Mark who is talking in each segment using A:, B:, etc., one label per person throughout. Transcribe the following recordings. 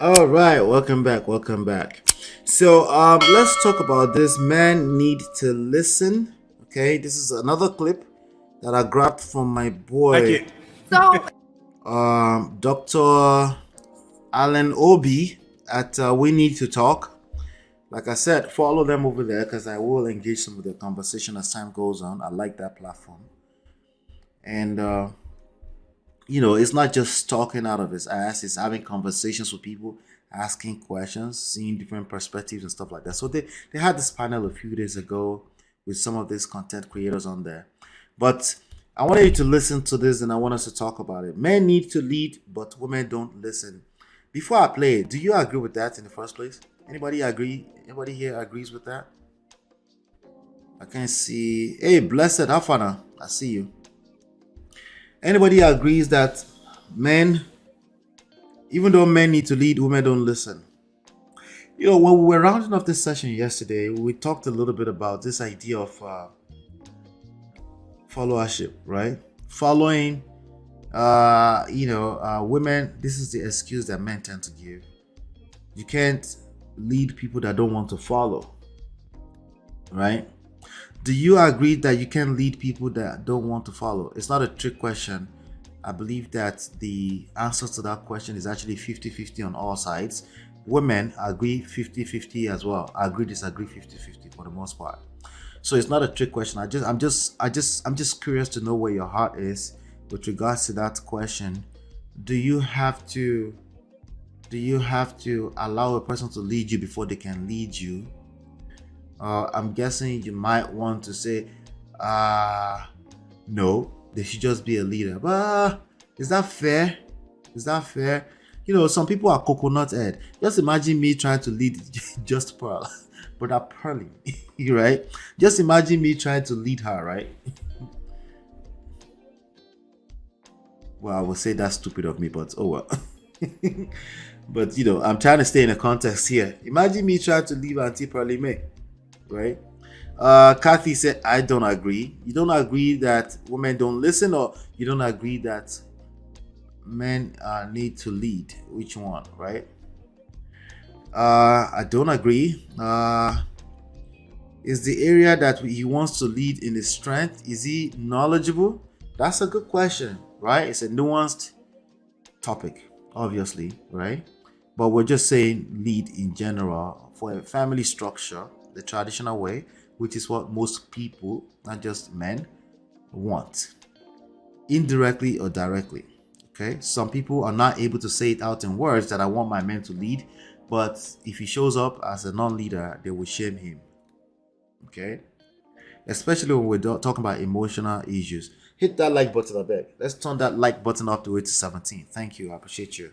A: All right, welcome back. Welcome back. So, let's talk about this. Men need to listen. Okay, this is another clip that I grabbed from my boy,
B: Okay.
A: Doctor Alan Obi at We Need to Talk. Like I said, follow them over there because I will engage some of the conversation as time goes on. I like that platform, and it's not just talking out of his ass, it's having conversations with people, asking questions, seeing different perspectives and stuff like that. So they had this panel a few days ago with some of these content creators on there. But I wanted you to listen to this and I want us to talk about it. Men need to lead, but women don't listen. Before I play it, do you agree with that in the first place? Anybody agree? Anybody here agrees with that? I can't see. Hey, blessed Afana, I see you. Anybody agrees that men, even though men need to lead, women don't listen? When we were rounding off this session yesterday, we talked a little bit about this idea of followership, right? Following, women. This is the excuse that men tend to give. You can't lead people that don't want to follow, right? Do you agree that you can lead people that don't want to follow? It's not a trick question. I believe that the answer to that question is actually 50-50 on all sides. Women agree 50-50 as well. Agree, disagree 50-50 for the most part. So it's not a trick question. I'm just curious to know where your heart is with regards to that question. Do you have to allow a person to lead you before they can lead you? I'm guessing you might want to say, no, they should just be a leader. But is that fair? Is that fair? Some people are coconut head. Just imagine me trying to lead Just Pearl, but I'm Pearly, right? Just imagine me trying to lead her, right? Well, I would say that's stupid of me, but oh well. But I'm trying to stay in a context here. Imagine me trying to leave Auntie Pearly May, right? Kathy said, I don't agree. You don't agree that women don't listen, or you don't agree that men need to lead? Which one, right? I don't agree. Is the area that he wants to lead in his strength? Is he knowledgeable? That's a good question, right? It's a nuanced topic, obviously, right? But we're just saying lead in general for a family structure, the traditional way, which is what most people, not just men, want, indirectly or directly. Okay, some people are not able to say it out in words that I want my men to lead, but if he shows up as a non-leader, they will shame him. Okay, especially when we're talking about emotional issues. Hit that like button, I beg. Let's turn that like button up to 17. Thank you, I appreciate you.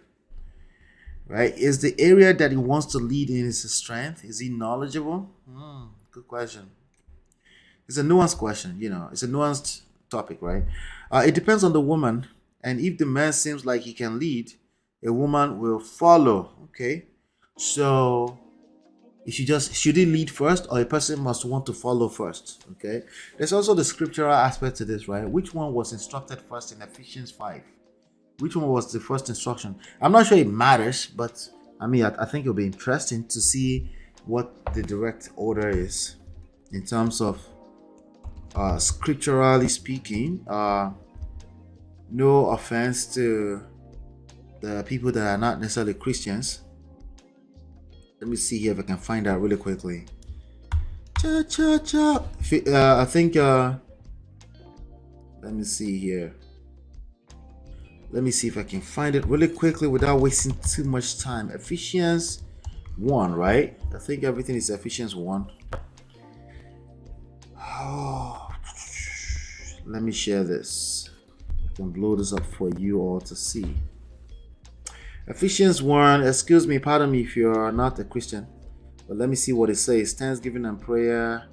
A: Right, is the area that he wants to lead in his strength? Is he knowledgeable? Good question. It's a nuanced question, it's a nuanced topic, right? It depends on the woman, and if the man seems like he can lead, a woman will follow. Okay, so should he lead first, or a person must want to follow first? Okay, there's also the scriptural aspect to this, right? Which one was instructed first in Ephesians 5? Which one was the first instruction? I'm not sure it matters, but I think it'll be interesting to see what the direct order is in terms of scripturally speaking. No offense to the people that are not necessarily Christians. Let me see here if I can find out really quickly. I think let me see here. Let me see if I can find it really quickly without wasting too much time. Ephesians 1, right? I think everything is Ephesians 1. Oh, let me share this. I can blow this up for you all to see. Ephesians 1, excuse me, pardon me if you're not a Christian, but let me see what it says. Thanksgiving and prayer.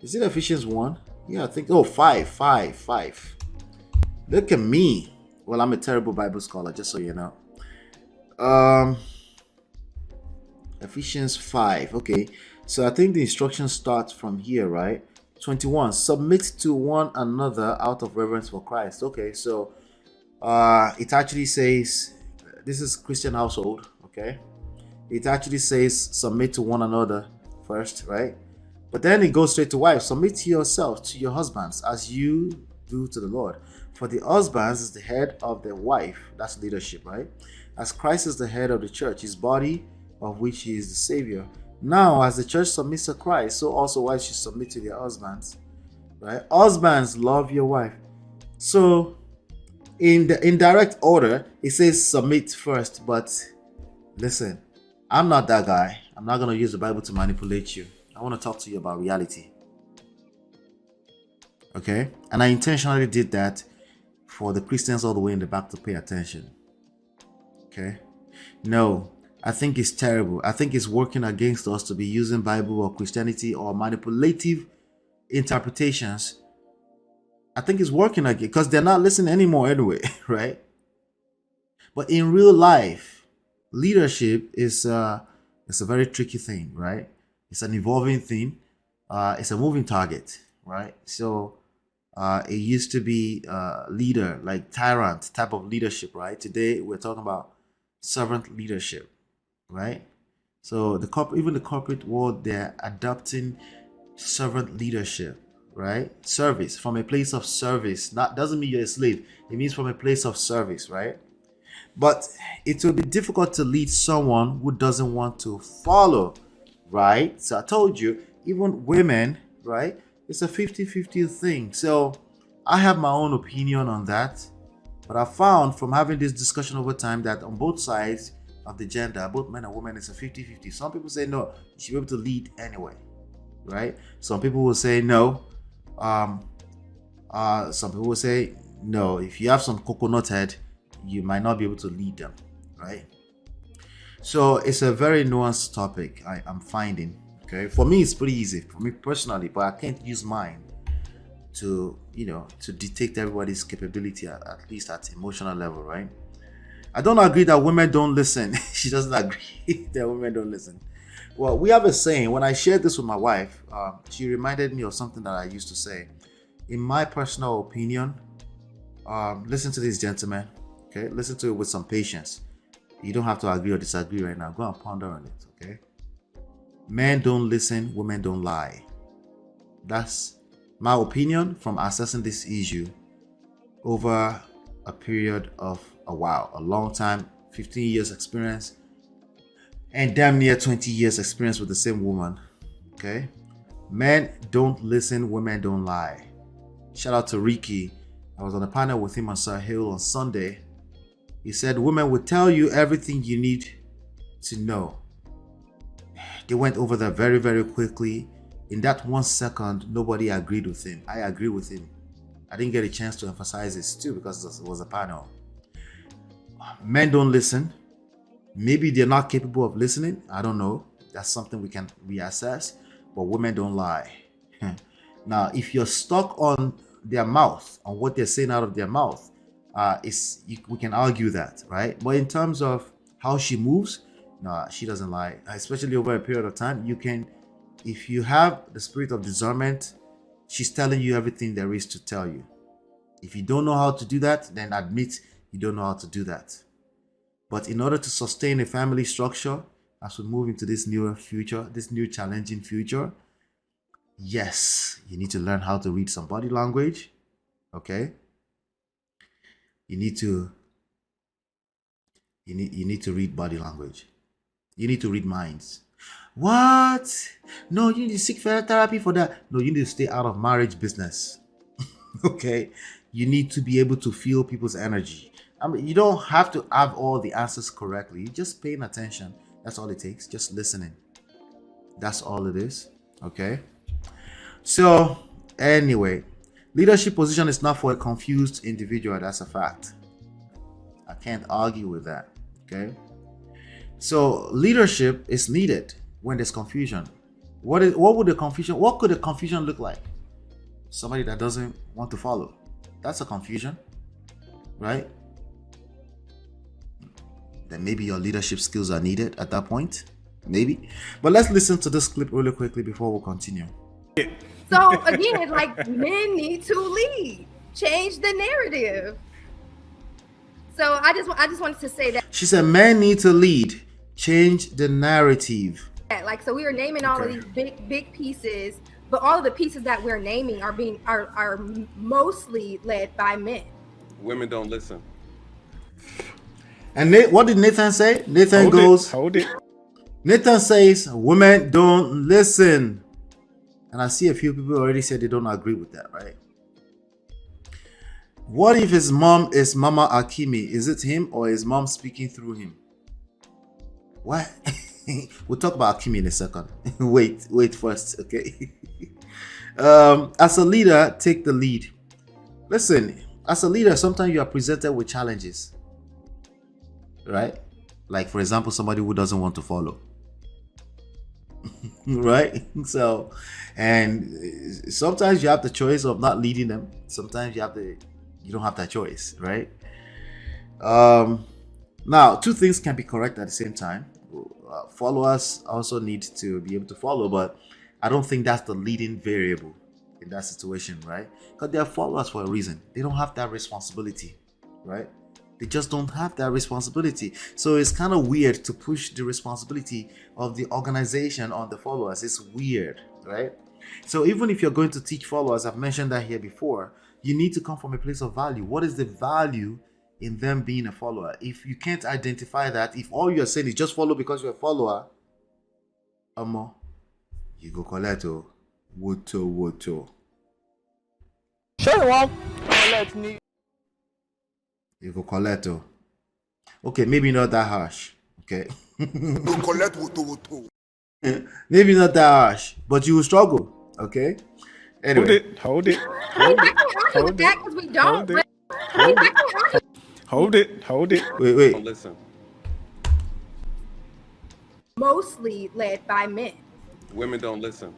A: Is it Ephesians 1? Yeah, I think, 5. Look at me. Well, I'm a terrible Bible scholar, just so you know. Ephesians 5. Okay, so I think the instruction starts from here, right? 21. Submit to one another out of reverence for Christ. Okay, so it actually says this is Christian household. Okay, it actually says submit to one another first, right? But then it goes straight to wives. Submit to yourself, to your husbands, as you do to the Lord. For the husbands is the head of the wife. That's leadership, right? As Christ is the head of the church, his body, of which he is the Savior. Now, as the church submits to Christ, so also wives should submit to their husbands, right? Husbands, love your wife. So, in the indirect order, it says submit first. But listen, I'm not that guy. I'm not going to use the Bible to manipulate you. I want to talk to you about reality. Okay? And I intentionally did that for the Christians all the way in the back to pay attention. Okay? No, I think it's terrible. I think it's working against us to be using Bible or Christianity or manipulative interpretations. I think it's working again because they're not listening anymore anyway, right? But in real life, leadership is it's a very tricky thing, right? It's an evolving thing. It's a moving target, right? So it used to be leader, like tyrant type of leadership, right? Today we're talking about servant leadership, right? So even the corporate world, they're adopting servant leadership, right? Service, from a place of service. That doesn't mean you're a slave. It means from a place of service, right? But it will be difficult to lead someone who doesn't want to follow, right? So I told you, even women, right? It's a 50-50 thing. So I have my own opinion on that. But I found from having this discussion over time that on both sides of the gender, both men and women, it's a 50-50. Some people say, no, you should be able to lead anyway, right? Some people will say, no. Some people will say, no, if you have some coconut head, you might not be able to lead them, right? So it's a very nuanced topic I'm finding. Okay, for me it's pretty easy for me personally, but I can't use mine to to detect everybody's capability at least at emotional level, right? I don't agree that women don't listen. She doesn't agree that women don't listen. Well, we have a saying. When I shared this with my wife, she reminded me of something that I used to say. In my personal opinion, listen to this, gentlemen. Okay, listen to it with some patience. You don't have to agree or disagree right now. Go and ponder on it, okay? Men don't listen, women don't lie. That's my opinion from assessing this issue over a period of a while, a long time, 15 years experience, and damn near 20 years experience with the same woman, okay? Men don't listen, women don't lie. Shout out to Ricky. I was on a panel with him on Sir Hill on Sunday. He said women will tell you everything you need to know. They went over that very, very quickly. In that 1 second, nobody agreed with him. I agree with him. I didn't get a chance to emphasize this too because it was a panel. Men don't listen. Maybe they're not capable of listening. I don't know. That's something we can reassess. But women don't lie. Now, if you're stuck on their mouth, on what they're saying out of their mouth, we can argue that, right? But in terms of how she moves, no, she doesn't lie. Especially over a period of time, you can, if you have the spirit of discernment, she's telling you everything there is to tell you. If you don't know how to do that, then admit you don't know how to do that. But in order to sustain a family structure, as we move into this newer future, this new challenging future, yes, you need to learn how to read some body language, okay? You need to read body language. You need to read minds. What? No, you need to seek therapy for that. No, you need to stay out of marriage business. Okay? You need to be able to feel people's energy. I mean, you don't have to have all the answers correctly. Just paying attention. That's all it takes. Just listening. That's all it is. Okay? So, anyway, leadership position is not for a confused individual. That's a fact. I can't argue with that. Okay? So, leadership is needed when there's confusion. What could the confusion look like? Somebody that doesn't want to follow. That's a confusion, right? Then maybe your leadership skills are needed at that point. Maybe. But let's listen to this clip really quickly before we continue.
B: So again, like, men need to lead, change the narrative. So I just wanted to say that.
A: She said men need to lead, Change the narrative.
B: Like, so we are naming all of
A: Okay.
B: these big pieces, but all of the pieces that we're naming are mostly led by men.
C: Women don't listen.
A: And what did Nathan say? Nathan
D: Hold it.
A: Nathan says, women don't listen. And I see a few people already said they don't agree with that, right? What if his mom is Mama Akimi? Is it him or is mom speaking through him? What? We'll talk about Akimi in a second. wait first, okay? As a leader, take the lead. Listen, as a leader, sometimes you are presented with challenges, right? Like, for example, somebody who doesn't want to follow. Right? So, and sometimes you have the choice of not leading them. Sometimes you don't have that choice, right? Now, two things can be correct at the same time. Followers also need to be able to follow, but I don't think that's the leading variable in that situation, right? Because they are followers for a reason. They don't have that responsibility, right? They just don't have that responsibility. So it's kind of weird to push the responsibility of the organization on the followers. It's weird, right? So even if you're going to teach followers, I've mentioned that here before, you need to come from a place of value. What is the value in them being a follower? If you can't identify that, if all you're saying is just follow because you're a follower, you go collect woto. You go collect. Okay, maybe not that harsh. Okay.
E: Go collect woto.
A: Maybe not that harsh, but you will struggle. Okay. Anyway.
D: Hold it.
B: I mean, I can argue with that because we don't. But I mean, I can argue.
D: Hold it.
A: Wait.
C: Don't listen.
B: Mostly led by men.
C: Women don't listen.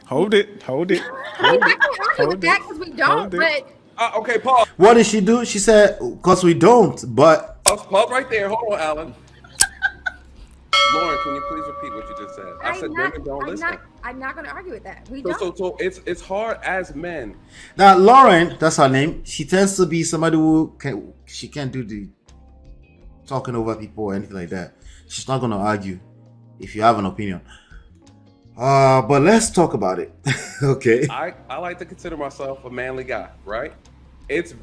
D: Hold it.
B: I mean, I can argue with that because we don't. But
C: Okay, pause.
A: What did she do? She said, because we don't, but
C: Pause right there. Hold on, Alan. Lauren, can you please repeat what you just said? I said women don't listen.
B: I'm not going to argue with that. We don't.
C: So it's hard as men.
A: now Lauren, that's her name. She tends to be somebody who can't do the talking over people or anything like that. She's not going to argue if you have an opinion. But let's talk about it. Okay.
C: I like to consider myself a manly guy, right? It's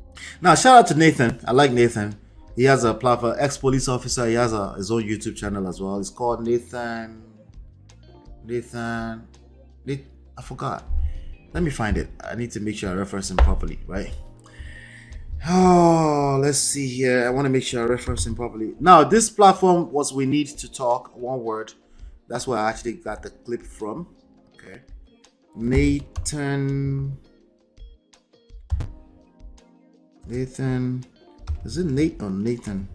A: Now, shout out to Nathan. I like Nathan. He has a platform, ex-police officer. He has his own YouTube channel as well. It's called Nathan. I forgot. Let me find it. I need to make sure I reference him properly, right? Oh, let's see here. I want to make sure I reference him properly. Now, this platform was We Need to Talk, one word. That's where I actually got the clip from. Okay. Nathan. Is it Nate or Nathan?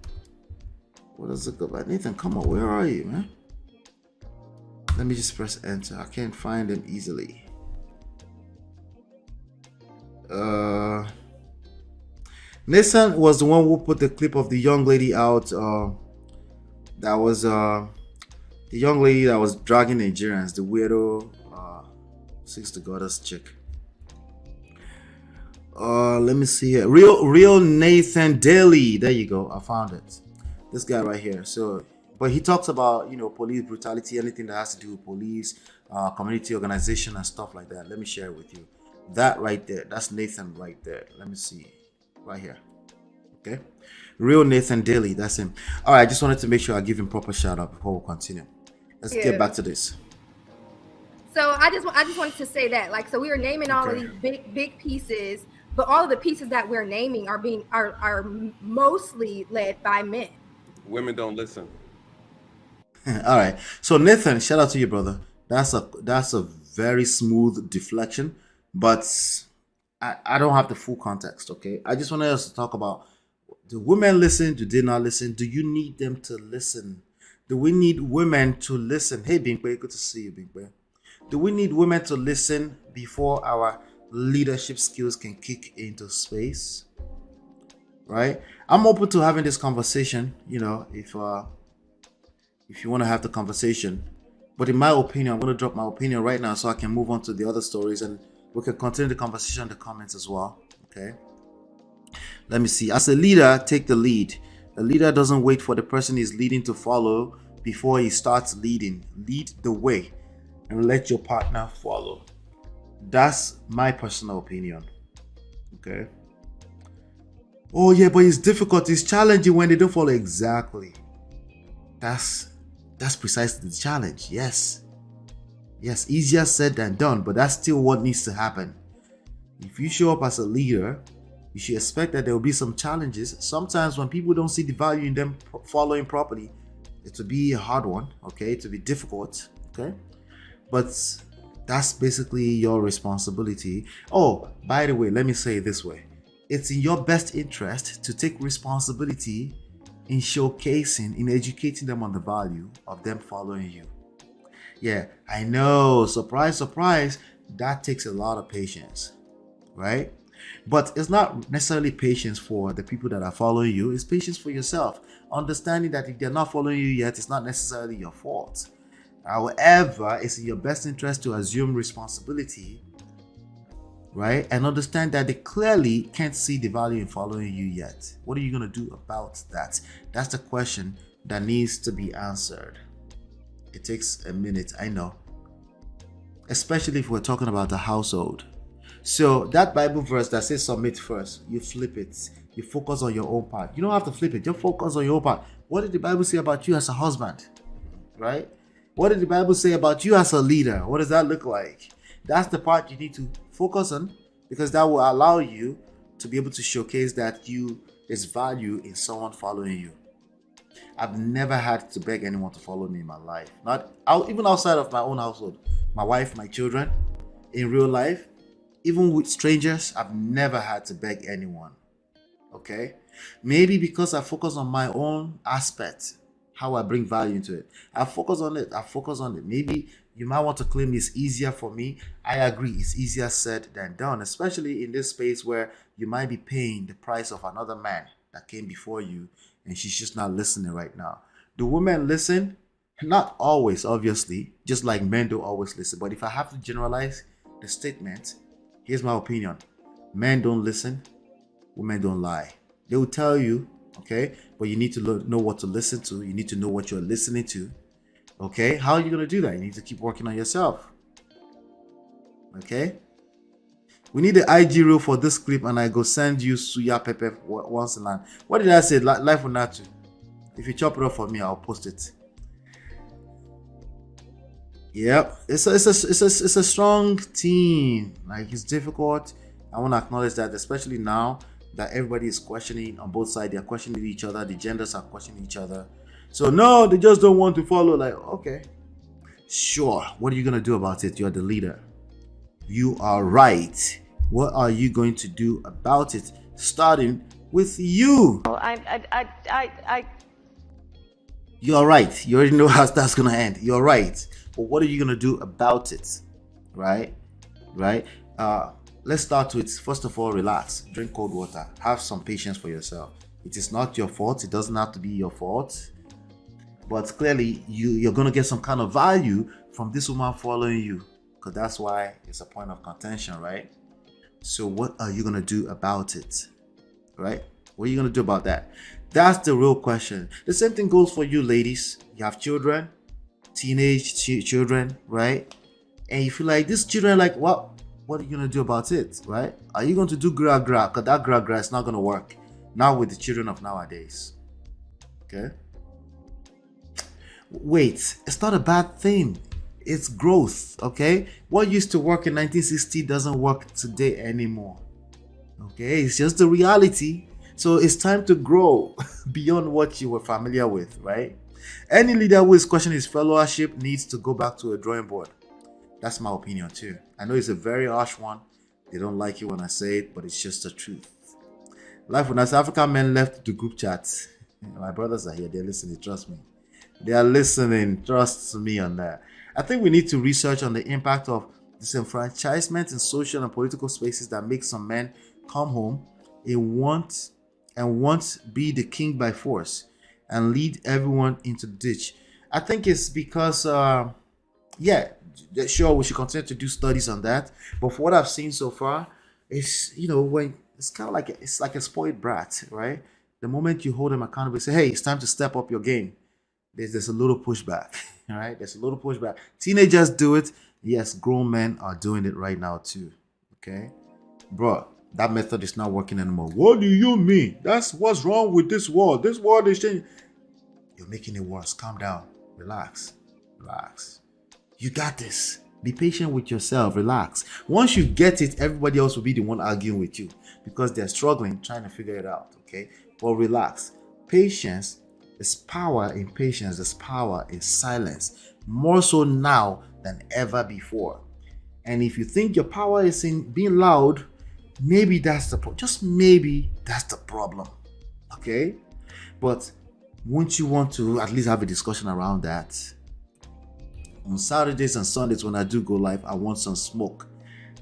A: What does it go by? Nathan, come on, where are you, man? Let me just press enter. I can't find him easily. Nathan was the one who put the clip of the young lady out. That was the young lady that was dragging Nigerians, the weirdo, six to goddess chick. Let me see here. Real Nathan Daly. There you go. I found it. This guy right here. So, but he talks about, police brutality, anything that has to do with police, community organization and stuff like that. Let me share it with you. That right there. That's Nathan right there. Let me see. Right here. Okay. Real Nathan Daly. That's him. All right. I just wanted to make sure I give him proper shout out before we continue. Let's get back to this.
B: So I just wanted to say that, like, so we are naming all of these big pieces, but all of the pieces that we're naming are mostly led by men.
C: women don't listen.
A: All right. So Nathan, shout out to you, brother. That's a very smooth deflection, but I don't have the full context. Okay. I just wanted us to talk about, do women listen? Do they not listen? Do you need them to listen? Do we need women to listen? Hey, Bingwe, good to see you, Bingwe. Do we need women to listen before our leadership skills can kick into space? Right? I'm open to having this conversation, if you want to have the conversation. But in my opinion, I'm going to drop my opinion right now so I can move on to the other stories and we can continue the conversation in the comments as well. Okay? Let me see. As a leader, take the lead. A leader doesn't wait for the person he's leading to follow before he starts leading. Lead the way and let your partner follow. That's my personal opinion. Okay. Oh yeah, but it's difficult, it's challenging when they don't follow. Exactly. That's precisely the challenge. Yes, easier said than done, but that's still what needs to happen. If you show up as a leader, you should expect that there will be some challenges. Sometimes when people don't see the value in them following properly, it will be a hard one, okay? It will be difficult, okay? But that's basically your responsibility. Oh, by the way, let me say it this way. It's in your best interest to take responsibility in showcasing, in educating them on the value of them following you. Yeah, I know, surprise, surprise, that takes a lot of patience, right? But it's not necessarily patience for the people that are following you, it's patience for yourself. Understanding that if they're not following you yet, it's not necessarily your fault. However, it's in your best interest to assume responsibility, right? And understand that they clearly can't see the value in following you yet. What are you going to do about that? That's the question that needs to be answered. It takes a minute, I know. Especially if we're talking about the household. So that Bible verse that says submit first, you flip it. You focus on your own part. You don't have to flip it. Just focus on your own part. What did the Bible say about you as a husband? Right? What did the Bible say about you as a leader? What does that look like? That's the part you need to focus on, because that will allow you to be able to showcase that there's value in someone following you. I've never had to beg anyone to follow me in my life. Even outside of my own household. My wife, my children, in real life, even with strangers, I've never had to beg anyone. Okay? Maybe because I focus on my own aspect, how I bring value into it. I focus on it. Maybe you might want to claim it's easier for me. I agree, it's easier said than done, especially in this space where you might be paying the price of another man that came before you, and she's just not listening right now. Do women listen? Not always, obviously, just like men don't always listen. But if I have to generalize the statement, here's my opinion. Men don't listen, women don't lie. They will tell you, okay, but you need to know what to listen to. You need to know what you're listening to. Okay, how are you going to do that? You need to keep working on yourself. Okay, we need the IG reel for this clip, and I go send you suya pepper once in a. What did I say? Life will not you. If you chop it up for me, I'll post it. Yep, it's a strong team. Like, it's difficult. I want to acknowledge that, especially now that everybody is questioning on both sides. They are questioning each other. The genders are questioning each other. So no, they just don't want to follow. Like, okay, sure. What are you gonna do about it? You're the leader. You are right. What are you going to do about it? Starting with you. You're right. You already know how that's gonna end. You're right. But what are you gonna do about it? Right? Let's start with, first of all, relax. Drink cold water. Have some patience for yourself. It is not your fault. It doesn't have to be your fault. But clearly, you're going to get some kind of value from this woman following you, because that's why it's a point of contention, right? So what are you going to do about it, right? What are you going to do about that? That's the real question. The same thing goes for you, ladies. You have children, teenage children, right? And you feel like these children, like, what are you going to do about it, right? Are you going to do gra? Because that gra is not going to work now with the children of nowadays, okay? Wait, it's not a bad thing. It's growth, okay? What used to work in 1960 doesn't work today anymore. Okay, it's just the reality. So it's time to grow beyond what you were familiar with, right? Any leader who is questioning his followership needs to go back to a drawing board. That's my opinion too. I know it's a very harsh one. They don't like it when I say it, but it's just the truth. Life when South African men left the group chats. My brothers are here. They're listening. Trust me. They are listening. Trust me on that. I think we need to research on the impact of disenfranchisement in social and political spaces that make some men come home and want be the king by force and lead everyone into the ditch. I think it's because, sure, we should continue to do studies on that. But for what I've seen so far, it's, when it's kind of like it's like a spoiled brat, right? the moment you hold them accountable, say, hey, it's time to step up your game. There's a little pushback. All right, there's a little pushback. Teenagers do it. Yes, grown men are doing it right now too. Okay, bro, that method is not working anymore. What do you mean? That's what's wrong with this world. This world is changing. You're making it worse. Calm down. Relax. Relax. You got this. Be patient with yourself. Relax. Once you get it, everybody else will be the one arguing with you because they're struggling, trying to figure it out. Okay, but relax. Patience. There's power in patience. There's power in silence. More so now than ever before. And if you think your power is in being loud, maybe that's the problem. Just maybe that's the problem. Okay? But wouldn't you want to at least have a discussion around that? On Saturdays and Sundays when I do go live, I want some smoke.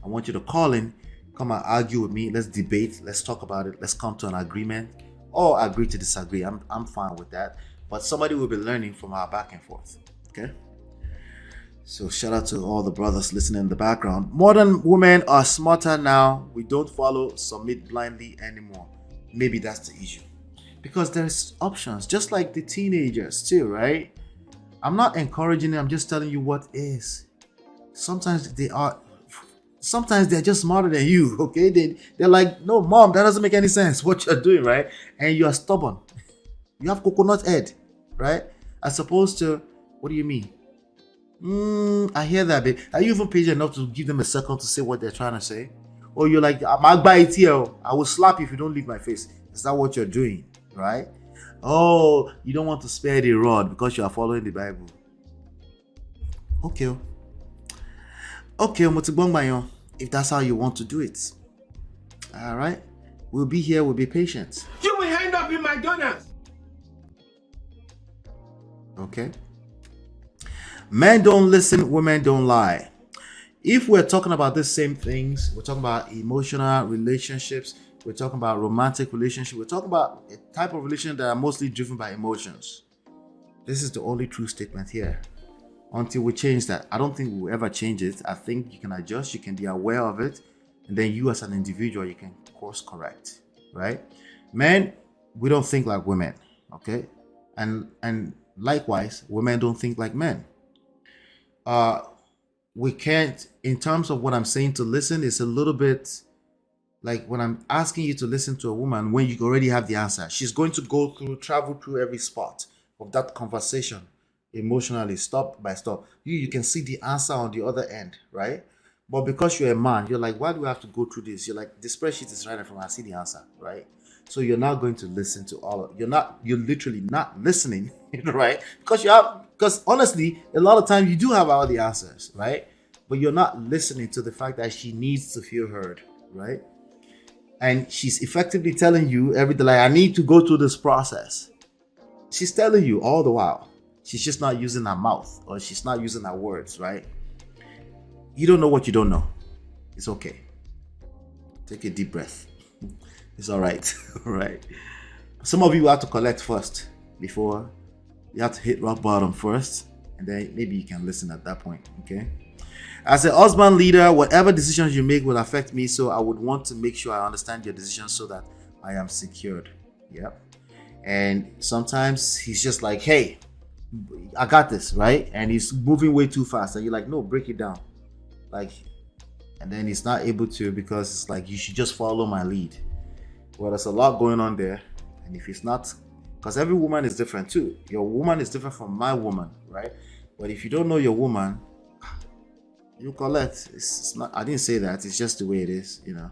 A: I want you to call in, come and argue with me. Let's debate. Let's talk about it. Let's come to an agreement. Or agree to disagree. I'm fine with that. But somebody will be learning from our back and forth. Okay? So shout out to all the brothers listening in the background. Modern women are smarter now. We don't follow, submit blindly anymore. Maybe that's the issue. Because there's options, just like the teenagers too, right? I'm not encouraging it. I'm just telling you what is. Sometimes they're just smarter than you, okay? They're like, no, mom, that doesn't make any sense what you're doing, right? And you are stubborn. You have coconut head, right? As opposed to, what do you mean? I hear that, babe. Are you even patient enough to give them a second to say what they're trying to say? Or you're like, I will slap you if you don't leave my face. Is that what you're doing, right? Oh, you don't want to spare the rod because you are following the Bible. Okay. If that's how you want to do it. All right. We'll be here. We'll be patient.
E: You will end up in McDonald's.
A: Okay. Men don't listen. Women don't lie. If we're talking about the same things, we're talking about emotional relationships. We're talking about romantic relationships. We're talking about a type of relationship that are mostly driven by emotions. This is the only true statement here. Until we change that, I don't think we'll ever change it. I think you can adjust, you can be aware of it, and then you as an individual, you can course correct, right? Men, we don't think like women, okay? And likewise, women don't think like men. We can't, in terms of what I'm saying to listen, it's a little bit like when I'm asking you to listen to a woman when you already have the answer. She's going to travel through every spot of that conversation emotionally, stop by stop. You can see the answer on the other end, right? But because you're a man, you're like, why do we have to go through this? You're like, the spreadsheet is right in front. I see the answer, right? So you're not going to listen to you're literally not listening, right? Because honestly, a lot of times you do have all the answers, right? But you're not listening to the fact that she needs to feel heard, right? And she's effectively telling you every day, like, I need to go through this process. She's telling you all the while. She's just not using her mouth or she's not using her words, right? You don't know what you don't know. It's okay. Take a deep breath. It's all right. All right. Some of you have to collect first before you have to hit rock bottom first, and then maybe you can listen at that point. Okay. As a husband leader, whatever decisions you make will affect me, so I would want to make sure I understand your decisions so that I am secured. Yep. And sometimes he's just like, hey, I got this, right? And he's moving way too fast, and you're like, no, break it down. Like, and then he's not able to because it's like, you should just follow my lead. Well, there's a lot going on there, and if it's not, because every woman is different too. Your woman is different from my woman, right? But if you don't know your woman, you collect. It's not. I didn't say that. It's just the way it is, you know.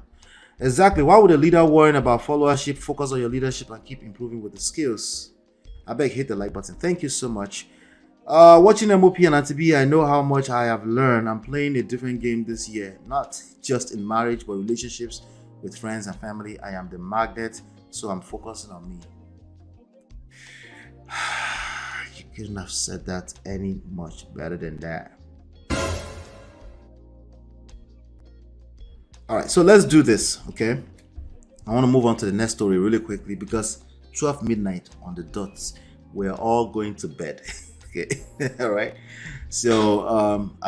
A: Exactly. Why would a leader worrying about followership focus on your leadership and keep improving with the skills? I beg, hit the like button. Thank you so much. Watching MOP and ATB, I know how much I have learned. I'm playing a different game this year, not just in marriage, but relationships with friends and family. I am the magnet, so I'm focusing on me. You couldn't have said that any much better than that. All right, so let's do this, okay? I want to move on to the next story really quickly because 12 midnight on the dots, we're all going to bed. Okay. All right. So I'll be